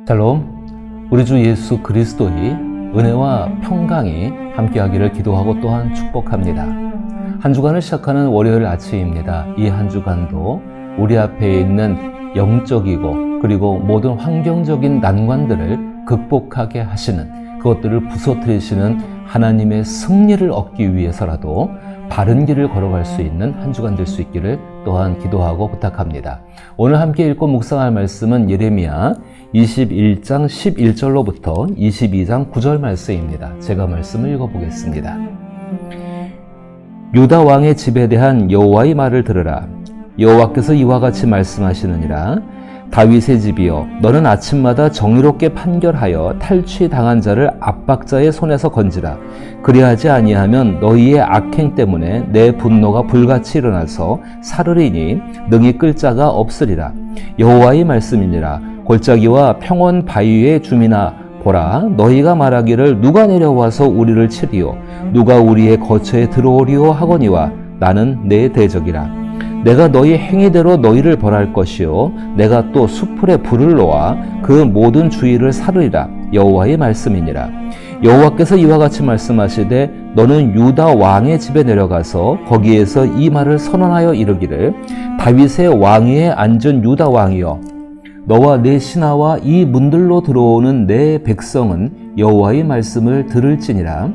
샬롬, 우리 주 예수 그리스도의 은혜와 평강이 함께하기를 기도하고 또한 축복합니다. 한 주간을 시작하는 월요일 아침입니다. 이 한 주간도 우리 앞에 있는 영적이고 그리고 모든 환경적인 난관들을 극복하게 하시는, 그것들을 부서뜨리시는 하나님의 승리를 얻기 위해서라도 바른 길을 걸어갈 수 있는 한 주간 될 수 있기를 또한 기도하고 부탁합니다. 오늘 함께 읽고 묵상할 말씀은 예레미야 21장 11절로부터 22장 9절 말씀입니다. 제가 말씀을 읽어보겠습니다. 유다 왕의 집에 대한 여호와의 말을 들으라. 여호와께서 이와 같이 말씀하시느니라. 다윗의 집이여, 너는 아침마다 정의롭게 판결하여 탈취당한 자를 압박자의 손에서 건지라. 그리하지 아니하면 너희의 악행 때문에 내 분노가 불같이 일어나서 사르리니 능히 끌 자가 없으리라. 여호와의 말씀이니라. 골짜기와 평원 바위의 주민아, 보라, 너희가 말하기를 누가 내려와서 우리를 치리요, 누가 우리의 거처에 들어오리요 하거니와 나는 내 대적이라. 내가 너희 행위대로 너희를 벌할 것이요, 내가 또 수풀에 불을 놓아 그 모든 주위를 사르리라. 여호와의 말씀이니라. 여호와께서 이와 같이 말씀하시되 너는 유다 왕의 집에 내려가서 거기에서 이 말을 선언하여 이르기를, 다윗의 왕위에 앉은 유다 왕이여, 너와 내 신하와 이 문들로 들어오는 내 백성은 여호와의 말씀을 들을지니라.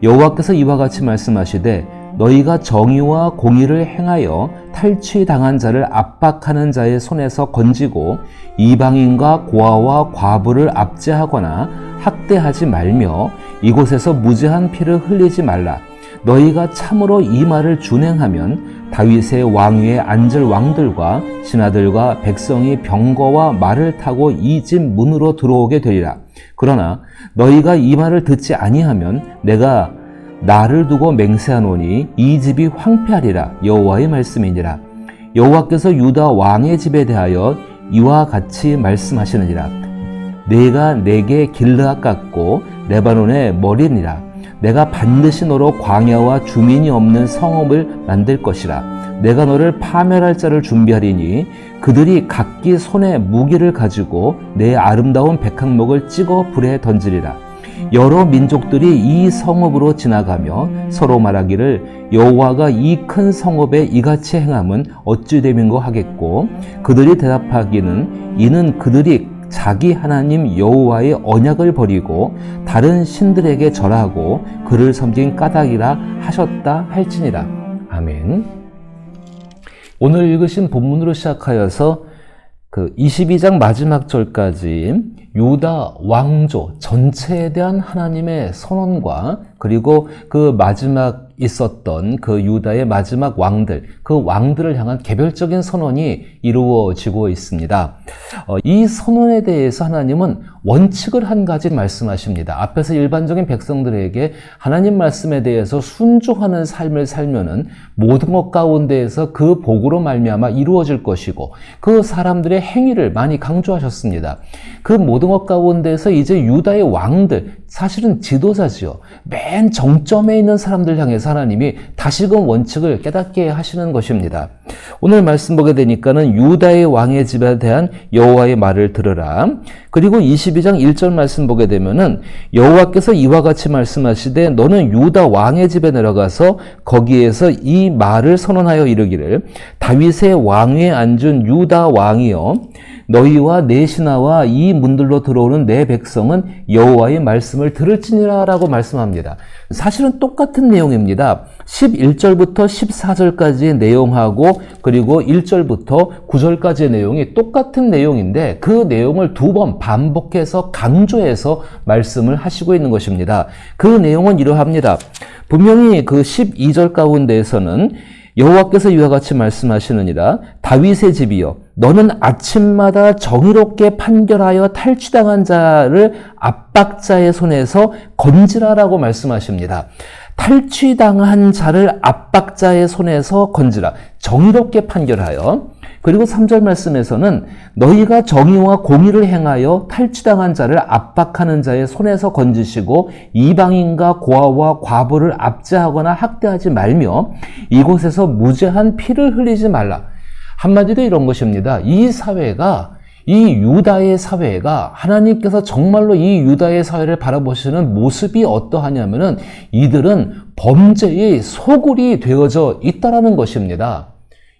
여호와께서 이와 같이 말씀하시되 너희가 정의와 공의를 행하여 탈취당한 자를 압박하는 자의 손에서 건지고 이방인과 고아와 과부를 압제하거나 학대하지 말며 이곳에서 무죄한 피를 흘리지 말라. 너희가 참으로 이 말을 준행하면 다윗의 왕위에 앉을 왕들과 신하들과 백성이 병거와 말을 타고 이 집 문으로 들어오게 되리라. 그러나 너희가 이 말을 듣지 아니하면 내가 나를 두고 맹세하노니 이 집이 황폐하리라. 여호와의 말씀이니라. 여호와께서 유다 왕의 집에 대하여 이와 같이 말씀하시느니라. 내가 내게 길르앗 같고 레바논의 머리니라. 내가 반드시 너로 광야와 주민이 없는 성읍을 만들 것이라. 내가 너를 파멸할 자를 준비하리니 그들이 각기 손에 무기를 가지고 내 아름다운 백항목을 찍어 불에 던지리라. 여러 민족들이 이 성읍으로 지나가며 서로 말하기를 여호와가 이 큰 성읍에 이같이 행함은 어찌 됨인고 하겠고, 그들이 대답하기는 이는 그들이 자기 하나님 여호와의 언약을 버리고 다른 신들에게 절하고 그를 섬긴 까닭이라 하셨다 할지니라. 아멘. 오늘 읽으신 본문으로 시작하여서 22장 마지막 절까지 유다 왕조 전체에 대한 하나님의 선언과 그리고 그 마지막 있었던 그 유다의 마지막 왕들, 그 왕들을 향한 개별적인 선언이 이루어지고 있습니다. 이 선언에 대해서 하나님은 원칙을 한 가지 말씀하십니다. 앞에서 일반적인 백성들에게 하나님 말씀에 대해서 순종하는 삶을 살면은 모든 것 가운데에서 그 복으로 말미암아 이루어질 것이고, 그 사람들의 행위를 많이 강조하셨습니다. 그 모든 것 가운데에서 이제 유다의 왕들, 사실은 지도자지요. 맨 정점에 있는 사람들 향해서 하나님이 다시금 원칙을 깨닫게 하시는 것입니다. 오늘 말씀 보게 되니까는 유다의 왕의 집에 대한 여호와의 말을 들으라. 그리고 22장 1절 말씀 보게 되면은 여호와께서 이와 같이 말씀하시되 너는 유다 왕의 집에 내려가서 거기에서 이 말을 선언하여 이르기를, 다윗의 왕위에 앉은 유다 왕이여, 너희와 내 신하와 이 문들로 들어오는 내 백성은 여호와의 말씀을 들을지니라 라고 말씀합니다. 사실은 똑같은 내용입니다. 11절부터 14절까지의 내용하고 그리고 1절부터 9절까지의 내용이 똑같은 내용인데 그 내용을 두 번 반복해서 강조해서 말씀을 하시고 있는 것입니다. 그 내용은 이러합니다. 분명히 그 12절 가운데에서는 여호와께서 이와 같이 말씀하시느니라. 다윗의 집이여, 너는 아침마다 정의롭게 판결하여 탈취당한 자를 압박자의 손에서 건지라라고 말씀하십니다. 탈취당한 자를 압박자의 손에서 건지라. 정의롭게 판결하여. 그리고 3절 말씀에서는 너희가 정의와 공의를 행하여 탈취당한 자를 압박하는 자의 손에서 건지시고 이방인과 고아와 과부를 압제하거나 학대하지 말며 이곳에서 무죄한 피를 흘리지 말라. 한마디로 이런 것입니다. 이 사회가 이 유다의 사회가 하나님께서 정말로 이 유다의 사회를 바라보시는 모습이 어떠하냐면은 이들은 범죄의 소굴이 되어져 있다라는 것입니다.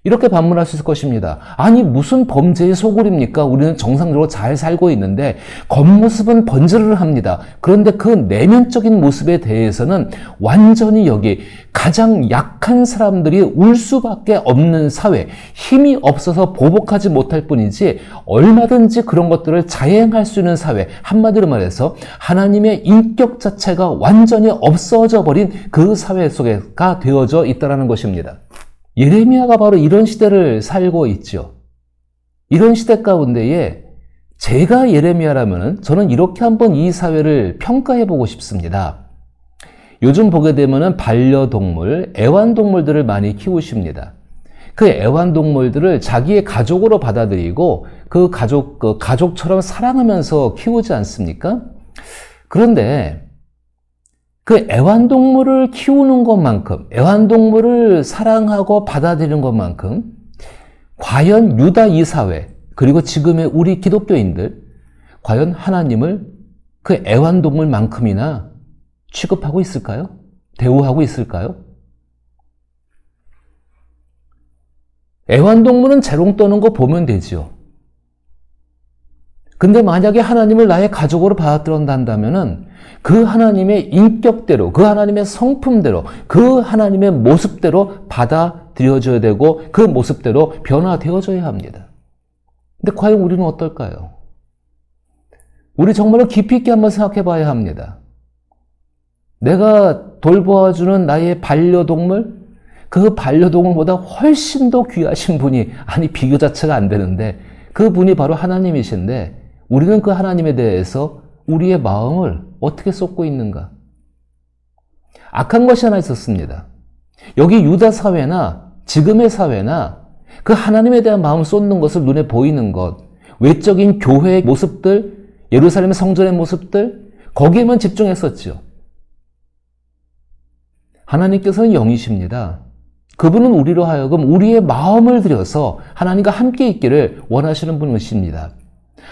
이렇게 반문할 수 있을 것입니다. 아니 무슨 범죄의 소굴입니까? 우리는 정상적으로 잘 살고 있는데 겉모습은 번지르르 합니다. 그런데 그 내면적인 모습에 대해서는 완전히 여기 가장 약한 사람들이 울 수밖에 없는 사회, 힘이 없어서 보복하지 못할 뿐이지 얼마든지 그런 것들을 자행할 수 있는 사회, 한마디로 말해서 하나님의 인격 자체가 완전히 없어져 버린 그 사회 속에가 되어져 있다는 것입니다. 예레미야가 바로 이런 시대를 살고 있죠. 이런 시대 가운데에 제가 예레미야라면 저는 이렇게 한번 이 사회를 평가해 보고 싶습니다. 요즘 보게 되면 반려동물, 애완동물들을 많이 키우십니다. 그 애완동물들을 자기의 가족으로 받아들이고 그 가족처럼 사랑하면서 키우지 않습니까? 그런데 그 애완동물을 키우는 것만큼, 애완동물을 사랑하고 받아들이는 것만큼 과연 유다 이 사회, 그리고 지금의 우리 기독교인들, 과연 하나님을 그 애완동물만큼이나 취급하고 있을까요? 대우하고 있을까요? 애완동물은 재롱 떠는 거 보면 되지요. 근데 만약에 하나님을 나의 가족으로 받아들인다면은 그 하나님의 인격대로, 그 하나님의 성품대로, 그 하나님의 모습대로 받아들여져야 되고 그 모습대로 변화되어져야 합니다. 근데 과연 우리는 어떨까요? 우리 정말로 깊이 있게 한번 생각해 봐야 합니다. 내가 돌보아주는 나의 반려동물, 그 반려동물보다 훨씬 더 귀하신 분이, 아니 비교 자체가 안 되는데 그 분이 바로 하나님이신데 우리는 그 하나님에 대해서 우리의 마음을 어떻게 쏟고 있는가? 악한 것이 하나 있었습니다. 여기 유다 사회나 지금의 사회나 그 하나님에 대한 마음을 쏟는 것을 눈에 보이는 것, 외적인 교회의 모습들, 예루살렘 성전의 모습들, 거기에만 집중했었죠. 하나님께서는 영이십니다. 그분은 우리로 하여금 우리의 마음을 들여서 하나님과 함께 있기를 원하시는 분이십니다.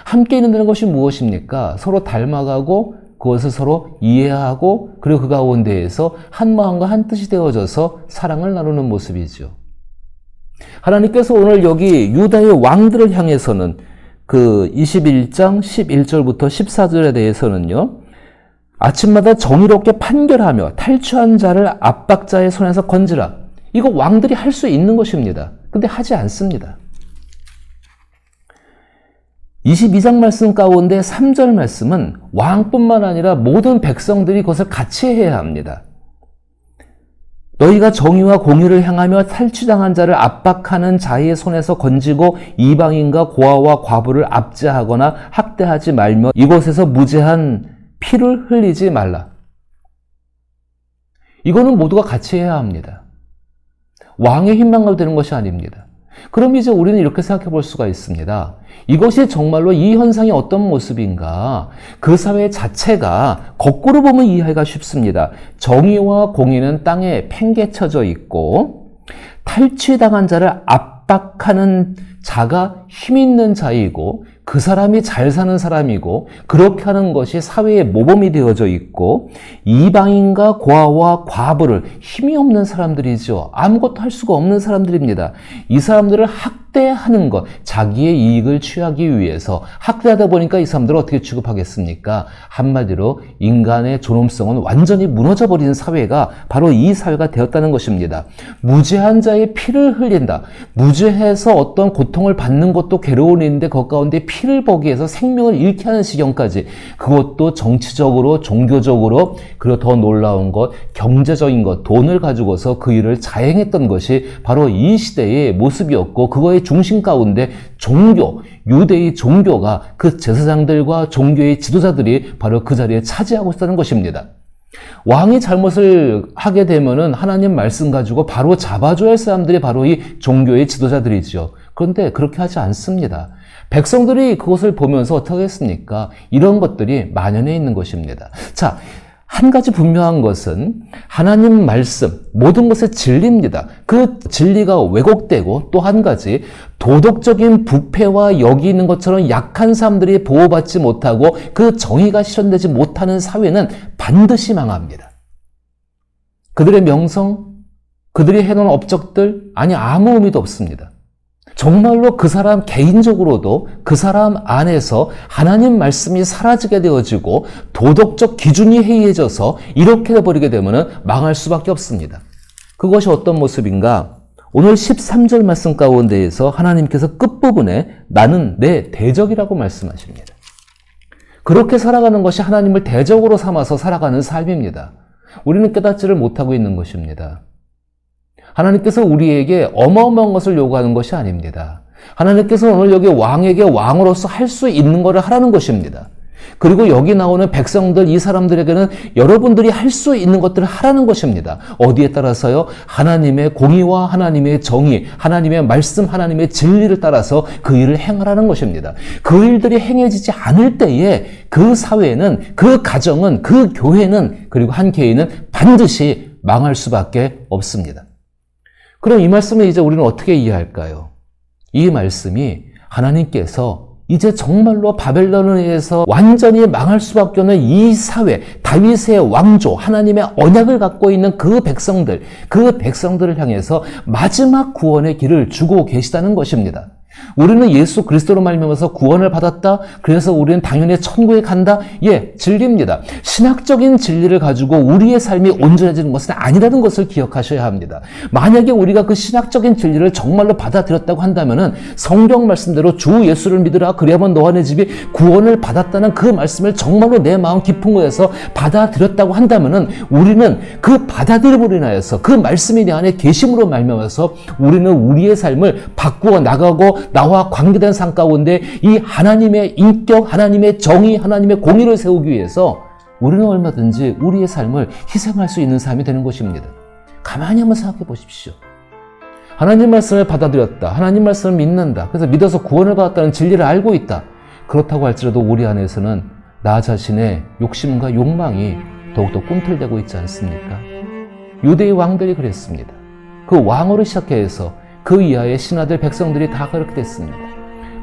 함께 있는다는 것이 무엇입니까? 서로 닮아가고 그것을 서로 이해하고 그리고 그 가운데에서 한 마음과 한 뜻이 되어져서 사랑을 나누는 모습이죠. 하나님께서 오늘 여기 유다의 왕들을 향해서는 그 21장 11절부터 14절에 대해서는요, 아침마다 정의롭게 판결하며 탈취한 자를 압박자의 손에서 건지라. 이거 왕들이 할 수 있는 것입니다. 근데 하지 않습니다. 22장 말씀 가운데 3절 말씀은 왕뿐만 아니라 모든 백성들이 그것을 같이 해야 합니다. 너희가 정의와 공의를 향하며 탈취당한 자를 압박하는 자의 손에서 건지고 이방인과 고아와 과부를 압제하거나 학대하지 말며 이곳에서 무죄한 피를 흘리지 말라. 이거는 모두가 같이 해야 합니다. 왕의 힘만 가지고 되는 것이 아닙니다. 그럼 이제 우리는 이렇게 생각해 볼 수가 있습니다. 이것이 정말로 이 현상이 어떤 모습인가? 그 사회 자체가 거꾸로 보면 이해하기가 쉽습니다. 정의와 공의는 땅에 팽개쳐져 있고 탈취당한 자를 압박하는 자가 힘 있는 자이고 그 사람이 잘 사는 사람이고 그렇게 하는 것이 사회의 모범이 되어져 있고 이방인과 고아와 과부를 힘이 없는 사람들이죠. 아무것도 할 수가 없는 사람들입니다. 이 사람들을 학대하는 것, 자기의 이익을 취하기 위해서 학대하다 보니까 이 사람들을 어떻게 취급하겠습니까? 한마디로 인간의 존엄성은 완전히 무너져버리는 사회가 바로 이 사회가 되었다는 것입니다. 무죄한 자의 피를 흘린다. 무죄해서 어떤 고통을 받는 것도 괴로운 일인데 그 가운데 피를 보기 위해서 생명을 잃게 하는 지경까지, 그것도 정치적으로 종교적으로, 그리고 더 놀라운 것 경제적인 것, 돈을 가지고서 그 일을 자행했던 것이 바로 이 시대의 모습이었고 그거의 중심 가운데 종교, 유대의 종교가 그 제사장들과 종교의 지도자들이 바로 그 자리에 차지하고 있다는 것입니다. 왕이 잘못을 하게 되면은 하나님 말씀 가지고 바로 잡아줘야 할 사람들이 바로 이 종교의 지도자들이죠. 그런데 그렇게 하지 않습니다. 백성들이 그것을 보면서 어떻게 하겠습니까? 이런 것들이 만연해 있는 것입니다. 자, 한 가지 분명한 것은 하나님 말씀, 모든 것의 진리입니다. 그 진리가 왜곡되고 또 한 가지 도덕적인 부패와 여기 있는 것처럼 약한 사람들이 보호받지 못하고 그 정의가 실현되지 못하는 사회는 반드시 망합니다. 그들의 명성, 그들이 해놓은 업적들, 아무 의미도 없습니다. 정말로 그 사람 개인적으로도 그 사람 안에서 하나님 말씀이 사라지게 되어지고 도덕적 기준이 해이해져서 이렇게 돼버리게 되면 망할 수밖에 없습니다. 그것이 어떤 모습인가? 오늘 13절 말씀 가운데에서 하나님께서 끝부분에 나는 내 대적이라고 말씀하십니다. 그렇게 살아가는 것이 하나님을 대적으로 삼아서 살아가는 삶입니다. 우리는 깨닫지를 못하고 있는 것입니다. 하나님께서 우리에게 어마어마한 것을 요구하는 것이 아닙니다. 하나님께서 오늘 여기 왕에게 왕으로서 할 수 있는 것을 하라는 것입니다. 그리고 여기 나오는 백성들, 이 사람들에게는 여러분들이 할 수 있는 것들을 하라는 것입니다. 어디에 따라서요? 하나님의 공의와 하나님의 정의, 하나님의 말씀, 하나님의 진리를 따라서 그 일을 행하라는 것입니다. 그 일들이 행해지지 않을 때에 그 사회는, 그 가정은, 그 교회는, 그리고 한 개인은 반드시 망할 수밖에 없습니다. 그럼 이 말씀을 이제 우리는 어떻게 이해할까요? 이 말씀이 하나님께서 이제 정말로 바벨론에 의해서 완전히 망할 수밖에 없는 이 사회, 다윗의 왕조, 하나님의 언약을 갖고 있는 그 백성들을 향해서 마지막 구원의 길을 주고 계시다는 것입니다. 우리는 예수 그리스도로 말미암아서 구원을 받았다. 그래서 우리는 당연히 천국에 간다. 예, 진리입니다. 신학적인 진리를 가지고 우리의 삶이 온전해지는 것은 아니라는 것을 기억하셔야 합니다. 만약에 우리가 그 신학적인 진리를 정말로 받아들였다고 한다면은 성경 말씀대로 주 예수를 믿으라. 그래야만 너와 내 집이 구원을 받았다는 그 말씀을 정말로 내 마음 깊은 곳에서 받아들였다고 한다면은 우리는 그 받아들임으로 인하여서 그 말씀이 내 안에 계심으로 말미암아서 우리는 우리의 삶을 바꾸어 나가고 나와 관계된 삶 가운데 이 하나님의 인격, 하나님의 정의, 하나님의 공의를 세우기 위해서 우리는 얼마든지 우리의 삶을 희생할 수 있는 삶이 되는 것입니다. 가만히 한번 생각해 보십시오. 하나님 말씀을 받아들였다. 하나님 말씀을 믿는다. 그래서 믿어서 구원을 받았다는 진리를 알고 있다. 그렇다고 할지라도 우리 안에서는 나 자신의 욕심과 욕망이 더욱더 꿈틀대고 있지 않습니까? 유대의 왕들이 그랬습니다. 그 왕으로 시작해서 그 이하의 신하들, 백성들이 다 그렇게 됐습니다.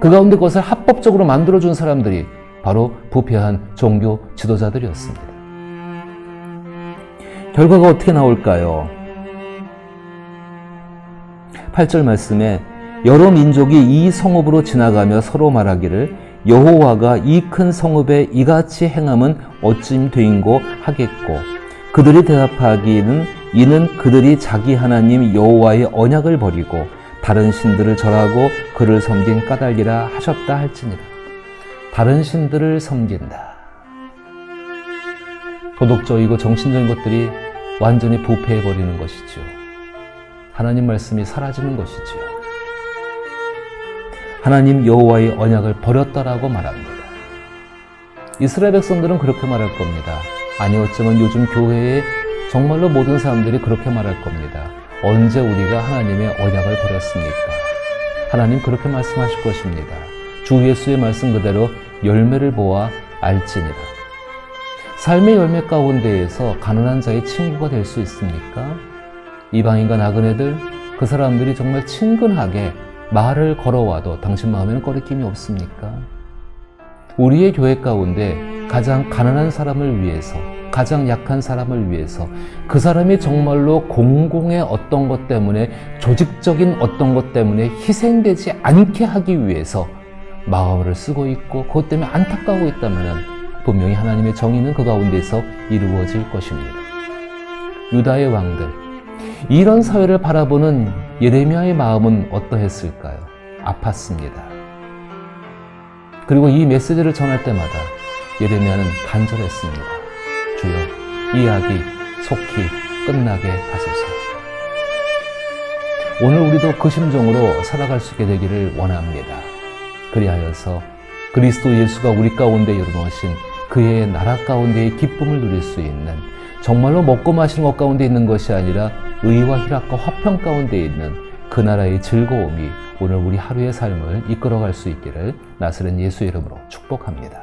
그 가운데 그것을 합법적으로 만들어준 사람들이 바로 부패한 종교 지도자들이었습니다. 결과가 어떻게 나올까요? 8절 말씀에 여러 민족이 이 성읍으로 지나가며 서로 말하기를 여호와가 이 큰 성읍에 이같이 행함은 어찌 되인고 하겠고 그들이 대답하기는 이는 그들이 자기 하나님 여호와의 언약을 버리고 다른 신들을 절하고 그를 섬긴 까닭이라 하셨다 할지니라. 다른 신들을 섬긴다. 도덕적이고 정신적인 것들이 완전히 부패해버리는 것이죠. 하나님 말씀이 사라지는 것이죠. 하나님 여호와의 언약을 버렸다라고 말합니다. 이스라엘 백성들은 그렇게 말할 겁니다. 아니 어쩌면 요즘 교회에 정말로 모든 사람들이 그렇게 말할 겁니다. 언제 우리가 하나님의 언약을 버렸습니까? 하나님 그렇게 말씀하실 것입니다. 주 예수의 말씀 그대로 열매를 보아 알지니라. 삶의 열매 가운데에서 가난한 자의 친구가 될 수 있습니까? 이방인과 나그네들, 그 사람들이 정말 친근하게 말을 걸어와도 당신 마음에는 꺼리낌이 없습니까? 우리의 교회 가운데 가장 가난한 사람을 위해서, 가장 약한 사람을 위해서, 그 사람이 정말로 공공의 어떤 것 때문에, 조직적인 어떤 것 때문에 희생되지 않게 하기 위해서 마음을 쓰고 있고 그것 때문에 안타까워 있다면 분명히 하나님의 정의는 그 가운데서 이루어질 것입니다. 유다의 왕들, 이런 사회를 바라보는 예레미야의 마음은 어떠했을까요? 아팠습니다. 그리고 이 메시지를 전할 때마다 예레미야는 간절했습니다. 주여, 이 이야기 속히 끝나게 하소서. 오늘 우리도 그 심정으로 살아갈 수 있게 되기를 원합니다. 그리하여서 그리스도 예수가 우리 가운데 열어놓으신 그의 나라 가운데의 기쁨을 누릴 수 있는, 정말로 먹고 마시는 것 가운데 있는 것이 아니라 의와 희락과 화평 가운데 있는 그 나라의 즐거움이 오늘 우리 하루의 삶을 이끌어갈 수 있기를 나사렛 예수 이름으로 축복합니다.